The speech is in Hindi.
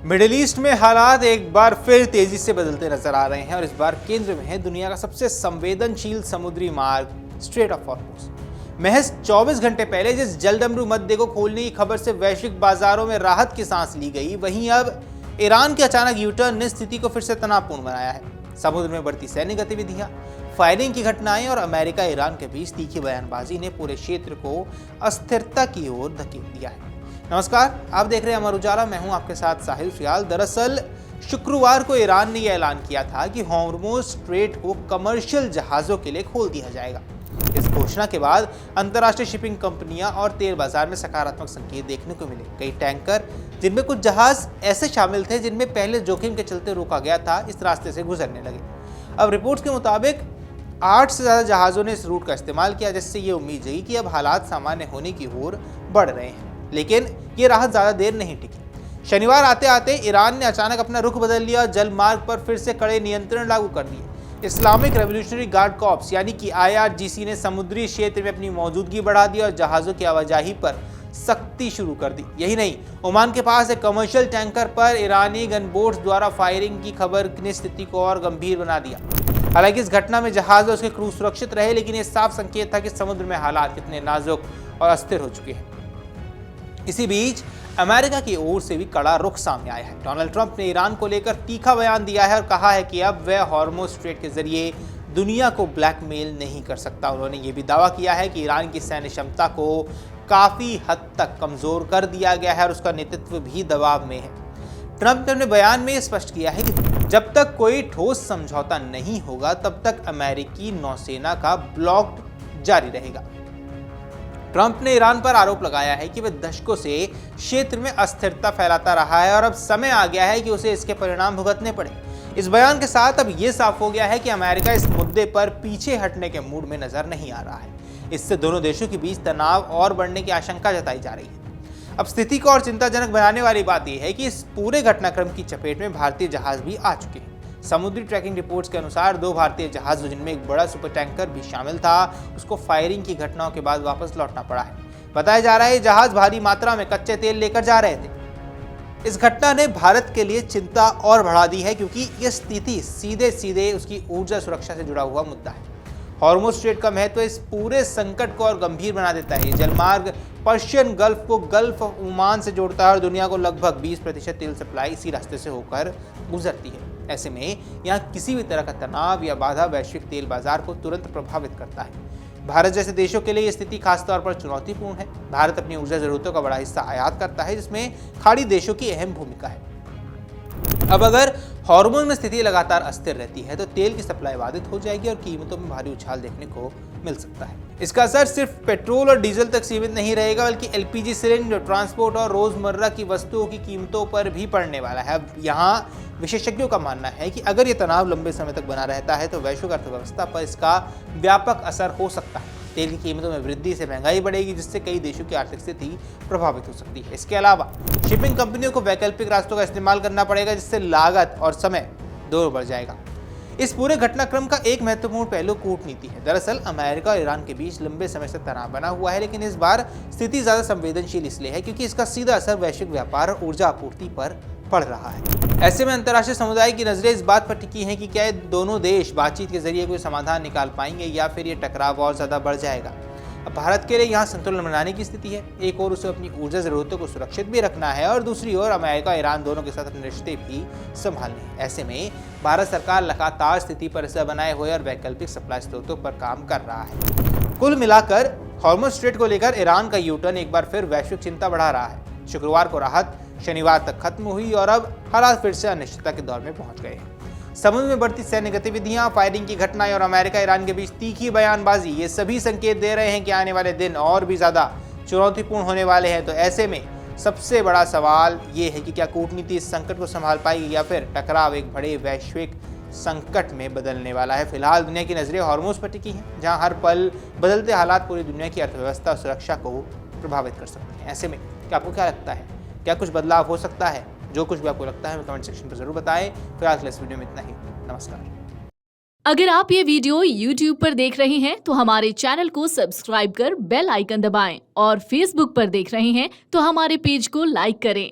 मिडिल ईस्ट में हालात एक बार फिर तेजी से बदलते नजर आ रहे हैं और इस बार केंद्र में है दुनिया का सबसे संवेदनशील समुद्री मार्ग स्ट्रेट ऑफ हॉर्मुज। महज 24 घंटे पहले जिस जलडमरू मध्य को खोलने की खबर से वैश्विक बाजारों में राहत की सांस ली गई, वहीं अब ईरान के अचानक यूटर्न ने स्थिति को फिर से तनावपूर्ण बनाया है। समुद्र में बढ़ती सैन्य गतिविधियां, फायरिंग की घटनाएं और अमेरिका ईरान के बीच तीखी बयानबाजी ने पूरे क्षेत्र को अस्थिरता की ओर धकेल दिया है। नमस्कार, आप देख रहे हैं अमर उजाला। मैं हूं आपके साथ साहिल फियाल। दरअसल शुक्रवार को ईरान ने यह ऐलान किया था कि हॉर्मुज स्ट्रेट को कमर्शियल जहाजों के लिए खोल दिया जाएगा। इस घोषणा के बाद अंतर्राष्ट्रीय शिपिंग कंपनियां और तेल बाजार में सकारात्मक संकेत देखने को मिले। कई टैंकर, जिनमें कुछ जहाज ऐसे शामिल थे जिनमें पहले जोखिम के चलते रोका गया था, इस रास्ते से गुजरने लगे। अब रिपोर्ट्स के मुताबिक 8 से ज्यादा जहाजों ने इस रूट का इस्तेमाल किया, जिससे ये उम्मीद जगी कि अब हालात सामान्य होने की ओर बढ़ रहे हैं। लेकिन ये राहत ज्यादा देर नहीं टिकी। शनिवार आते आते ईरान ने अचानक अपना रुख बदल लिया। जल मार्ग पर फिर से कड़े नियंत्रण लागू कर दिए। इस्लामिक रेवोल्यूशनरी गार्ड कॉर्प्स यानी कि IRGC ने समुद्री क्षेत्र में अपनी मौजूदगी बढ़ा दी और जहाजों की आवाजाही पर सख्ती शुरू कर दी। यही नहीं, ओमान के पास एक कमर्शियल टैंकर पर ईरानी गनबोट्स द्वारा फायरिंग की खबर ने स्थिति को और गंभीर बना दिया। हालांकि इस घटना में जहाज और उसके क्रू सुरक्षित रहे, लेकिन यह साफ संकेत था कि समुद्र में हालात कितने नाजुक और अस्थिर हो चुके हैं। इसी बीच अमेरिका की ओर से भी कड़ा रुख सामने आया है। डोनाल्ड ट्रंप ने ईरान को लेकर तीखा बयान दिया है और कहा है कि अब वह हॉर्मुज स्ट्रेट के जरिए दुनिया को ब्लैकमेल नहीं कर सकता। उन्होंने ये भी दावा किया है कि ईरान की सैन्य क्षमता को काफी हद तक कमजोर कर दिया गया है और उसका नेतृत्व भी दबाव में है। ट्रंप ने अपने बयान में स्पष्ट किया है कि जब तक कोई ठोस समझौता नहीं होगा, तब तक अमेरिकी नौसेना का ब्लॉक जारी रहेगा। ट्रंप ने ईरान पर आरोप लगाया है कि वह दशकों से क्षेत्र में अस्थिरता फैलाता रहा है और अब समय आ गया है कि उसे इसके परिणाम भुगतने पड़े। इस बयान के साथ अब यह साफ हो गया है कि अमेरिका इस मुद्दे पर पीछे हटने के मूड में नजर नहीं आ रहा है। इससे दोनों देशों के बीच तनाव और बढ़ने की आशंका जताई जा रही है। अब स्थिति को और चिंताजनक बनाने वाली बात यह है कि इस पूरे घटनाक्रम की चपेट में भारतीय जहाज भी आ चुके हैं। समुद्री ट्रैकिंग रिपोर्ट्स के अनुसार 2 भारतीय जहाज, जिनमें एक बड़ा सुपर टैंकर भी शामिल था, उसको फायरिंग की घटनाओं के बाद वापस लौटना पड़ा है। बताया जा रहा है जहाज भारी मात्रा में कच्चे तेल लेकर जा रहे थे। इस घटना ने भारत के लिए चिंता और बढ़ा दी है, क्योंकि यह स्थिति सीधे सीधे उसकी ऊर्जा सुरक्षा से जुड़ा हुआ मुद्दा है। हॉर्मुज स्ट्रेट का महत्व इस पूरे संकट को और गंभीर बना देता है। जलमार्ग पर्शियन गल्फ को गल्फ ऑफ ओमान से जोड़ता है और दुनिया को लगभग 20% तेल सप्लाई इसी रास्ते से होकर गुजरती है। ऐसे में यहाँ किसी भी तरह का तनाव या बाधा वैश्विक तेल बाजार को तुरंत प्रभावित करता है। भारत जैसे देशों के लिए ये स्थिति खासतौर पर चुनौतीपूर्ण है। भारत अपनी ऊर्जा जरूरतों का बड़ा हिस्सा आयात करता है, जिसमें खाड़ी देशों की अहम भूमिका है। अब अगर हॉर्मुज में स्थिति लगातार अस्थिर रहती है तो तेल की सप्लाई बाधित हो जाएगी और कीमतों में भारी उछाल देखने को मिल सकता है। इसका असर सिर्फ पेट्रोल और डीजल तक सीमित नहीं रहेगा, बल्कि LPG सिलेंडर, ट्रांसपोर्ट और रोजमर्रा की वस्तुओं की कीमतों पर भी पड़ने वाला है। अब यहाँ विशेषज्ञों का मानना है कि अगर ये तनाव लंबे समय तक बना रहता है तो वैश्विक अर्थव्यवस्था पर इसका व्यापक असर हो सकता है। तेल की कीमतों में वृद्धि से महंगाई बढ़ेगी, जिससे कई देशों की आर्थिक स्थिति प्रभावित हो सकती है। इसके अलावा शिपिंग कंपनियों को वैकल्पिक रास्तों का इस्तेमाल करना पड़ेगा, जिससे लागत और समय दोनों बढ़ जाएगा। इस पूरे घटनाक्रम का एक महत्वपूर्ण पहलू कूटनीति है। दरअसल अमेरिका और ईरान के बीच लंबे समय से तनाव बना हुआ है, लेकिन इस बार स्थिति ज्यादा संवेदनशील इसलिए है क्योंकि इसका सीधा असर वैश्विक व्यापार और ऊर्जा आपूर्ति पर पड़ रहा है। ऐसे में अंतर्राष्ट्रीय समुदाय की नजरें इस बात पर टिकी हैं कि क्या ये दोनों देश बातचीत के जरिए कोई समाधान निकाल पाएंगे या फिर ये टकराव और ज्यादा बढ़ जाएगा। अब भारत के लिए यहाँ संतुलन बनाने की स्थिति है। एक और उसे अपनी ऊर्जा जरूरतों को सुरक्षित भी रखना है और दूसरी ओर अमेरिका ईरान दोनों के साथ अपने रिश्ते भी संभालने हैं। ऐसे में भारत सरकार लगातार स्थिति पर असर बनाए हुए और वैकल्पिक सप्लाई स्रोतों पर काम कर रहा है। कुल मिलाकर हॉर्मुज स्ट्रेट को लेकर ईरान का यूटर्न एक बार फिर वैश्विक चिंता बढ़ा रहा है। शुक्रवार को राहत शनिवार तक खत्म हुई और अब हालात फिर से अनिश्चितता के दौर में पहुंच गए हैं। समुद्र में बढ़ती सैन्य गतिविधियां, फायरिंग की घटनाएं और अमेरिका ईरान के बीच तीखी बयानबाजी, ये सभी संकेत दे रहे हैं कि आने वाले दिन और भी ज्यादा चुनौतीपूर्ण होने वाले हैं। तो ऐसे में सबसे बड़ा सवाल ये है कि क्या कूटनीति इस संकट को संभाल पाएगी या फिर टकराव एक बड़े वैश्विक संकट में बदलने वाला है। फिलहाल दुनिया की नजरें हॉर्मुज पर टिकी हैं, जहां हर पल बदलते हालात पूरी दुनिया की अर्थव्यवस्था और सुरक्षा को प्रभावित कर सकते हैं। ऐसे में क्या आपको क्या लगता है, क्या कुछ बदलाव हो सकता है? जो कुछ भी आपको लगता है कमेंट सेक्शन पर जरूर बताएं। फिलहाल के इस वीडियो में इतना ही। नमस्कार। अगर आप ये वीडियो YouTube पर देख रहे हैं तो हमारे चैनल को सब्सक्राइब कर बेल आइकन दबाएं और Facebook पर देख रहे हैं तो हमारे पेज को लाइक करें।